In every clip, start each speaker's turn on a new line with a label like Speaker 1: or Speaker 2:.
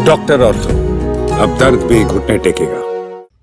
Speaker 1: Doctor ortho, अब दर्द भी घुटने टेकेगा।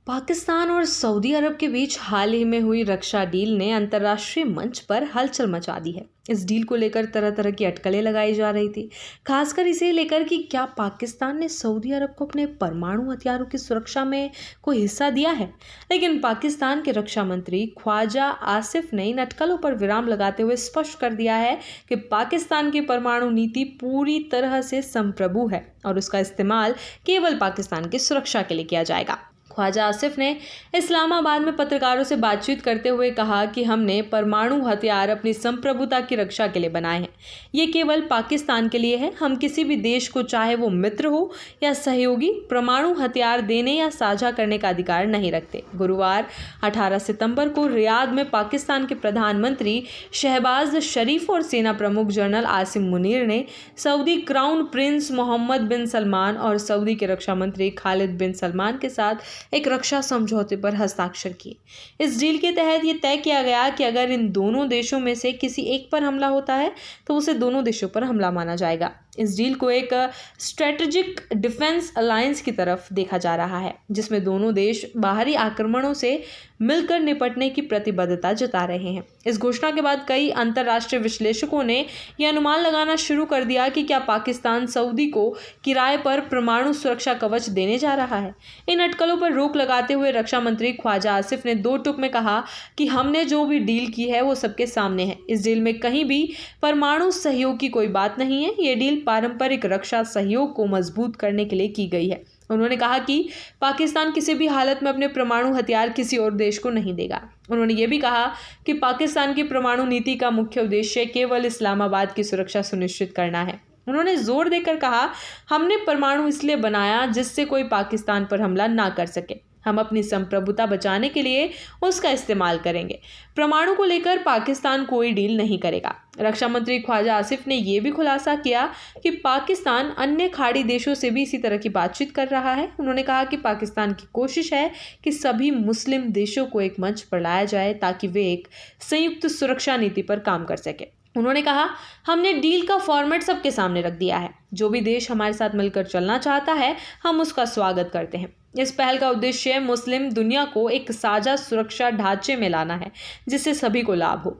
Speaker 2: पाकिस्तान और सऊदी अरब के बीच हाल ही में हुई रक्षा डील ने अंतर्राष्ट्रीय मंच पर हलचल मचा दी है। इस डील को लेकर तरह तरह की अटकलें लगाई जा रही थी, खासकर इसे लेकर कि क्या पाकिस्तान ने सऊदी अरब को अपने परमाणु हथियारों की सुरक्षा में कोई हिस्सा दिया है। लेकिन पाकिस्तान के रक्षा मंत्री ख्वाजा आसिफ ने इन अटकलों पर विराम लगाते हुए स्पष्ट कर दिया है कि पाकिस्तान की परमाणु नीति पूरी तरह से संप्रभु है और उसका इस्तेमाल केवल पाकिस्तान की सुरक्षा के लिए किया जाएगा। ख्वाजा आसिफ ने इस्लामाबाद में पत्रकारों से बातचीत करते हुए कहा कि हमने परमाणु हथियार अपनी संप्रभुता की रक्षा के लिए बनाए हैं। ये केवल पाकिस्तान के लिए है। हम किसी भी देश को, चाहे वो मित्र हो या सहयोगी, परमाणु हथियार देने या साझा करने का अधिकार नहीं रखते। गुरुवार 18 सितंबर को रियाद में पाकिस्तान के प्रधानमंत्री शहबाज शरीफ और सेना प्रमुख जनरल आसिम मुनीर ने सऊदी क्राउन प्रिंस मोहम्मद बिन सलमान और सऊदी के रक्षा मंत्री खालिद बिन सलमान के साथ एक रक्षा समझौते पर हस्ताक्षर किए। इस डील के तहत यह तय किया गया कि अगर इन दोनों देशों में से किसी एक पर हमला होता है तो उसे दोनों देशों पर हमला माना जाएगा। इस डील को एक स्ट्रेटेजिक डिफेंस अलायंस की तरफ देखा जा रहा है, जिसमें दोनों देश बाहरी आक्रमणों से मिलकर निपटने की प्रतिबद्धता जता रहे हैं। इस घोषणा के बाद कई अंतर्राष्ट्रीय विश्लेषकों ने यह अनुमान लगाना शुरू कर दिया कि क्या पाकिस्तान सऊदी को किराए पर परमाणु सुरक्षा कवच देने जा रहा है। इन अटकलों पर रोक लगाते हुए रक्षा मंत्री ख्वाजा आसिफ ने दो टूक में कहा कि हमने जो भी डील की है वो सबके सामने है। इस डील में कहीं भी परमाणु सहयोग की कोई बात नहीं है। ये डील पारंपरिक रक्षा सहयोग को मजबूत करने के लिए की गई है। उन्होंने कहा कि पाकिस्तान किसी भी हालत में अपने परमाणु हथियार किसी और देश को नहीं देगा। उन्होंने ये भी कहा कि पाकिस्तान की परमाणु नीति का मुख्य उद्देश्य केवल इस्लामाबाद की सुरक्षा सुनिश्चित करना है। उन्होंने जोर देकर कहा, हमने परमाणु इसलिए बनाया जिससे कोई पाकिस्तान पर हमला ना कर सके। हम अपनी संप्रभुता बचाने के लिए उसका इस्तेमाल करेंगे। परमाणु को लेकर पाकिस्तान कोई डील नहीं करेगा। रक्षा मंत्री ख्वाजा आसिफ ने यह भी खुलासा किया कि पाकिस्तान अन्य खाड़ी देशों से भी इसी तरह की बातचीत कर रहा है। उन्होंने कहा कि पाकिस्तान की कोशिश है कि सभी मुस्लिम देशों को एक मंच पर लाया जाए ताकि वे एक संयुक्त सुरक्षा नीति पर काम कर सके। उन्होंने कहा, हमने डील का फॉर्मेट सबके सामने रख दिया है। जो भी देश हमारे साथ मिलकर चलना चाहता है, हम उसका स्वागत करते हैं। इस पहल का उद्देश्य मुस्लिम दुनिया को एक साझा सुरक्षा ढांचे में लाना है जिससे सभी को लाभ हो।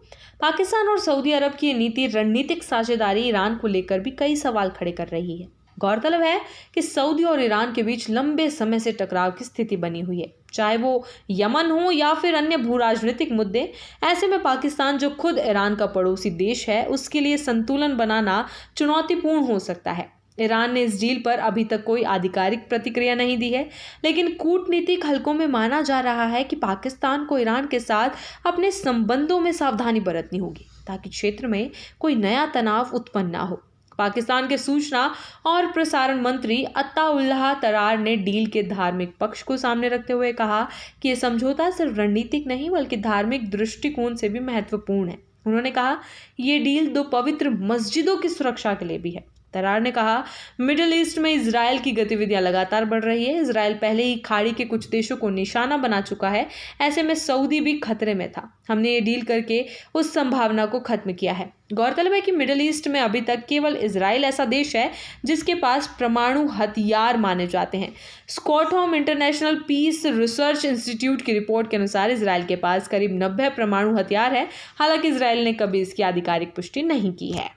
Speaker 2: पाकिस्तान और सऊदी अरब की ये नीति रणनीतिक साझेदारी ईरान को लेकर भी कई सवाल खड़े कर रही है। गौरतलब है कि सऊदी और ईरान के बीच लंबे समय से टकराव की स्थिति बनी हुई है, चाहे वो यमन हो या फिर अन्य भू राजनीतिक मुद्दे। ऐसे में पाकिस्तान, जो खुद ईरान का पड़ोसी देश है, उसके लिए संतुलन बनाना चुनौतीपूर्ण हो सकता है। ईरान ने इस डील पर अभी तक कोई आधिकारिक प्रतिक्रिया नहीं दी है, लेकिन कूटनीतिक हलकों में माना जा रहा है कि पाकिस्तान को ईरान के साथ अपने संबंधों में सावधानी बरतनी होगी ताकि क्षेत्र में कोई नया तनाव उत्पन्न ना हो। पाकिस्तान के सूचना और प्रसारण मंत्री अत्ताउल्लाह तरार ने डील के धार्मिक पक्ष को सामने रखते हुए कहा कि यह समझौता सिर्फ रणनीतिक नहीं बल्कि धार्मिक दृष्टिकोण से भी महत्वपूर्ण है। उन्होंने कहा, यह डील दो पवित्र मस्जिदों की सुरक्षा के लिए भी है। तरार ने कहा, मिडिल ईस्ट में इजरायल की गतिविधियां लगातार बढ़ रही है। इजरायल पहले ही खाड़ी के कुछ देशों को निशाना बना चुका है। ऐसे में सऊदी भी खतरे में था। हमने ये डील करके उस संभावना को खत्म किया है। गौरतलब है कि मिडिल ईस्ट में अभी तक केवल इजरायल ऐसा देश है जिसके पास परमाणु हथियार माने जाते हैं। Stockholm international peace research institute की रिपोर्ट के अनुसार इजरायल के पास करीब 90 परमाणु हथियार है। हालांकि इजरायल ने कभी इसकी आधिकारिक पुष्टि नहीं की है।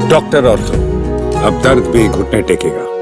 Speaker 1: डॉक्टर ऑर्थो, अब दर्द भी घुटने टेकेगा।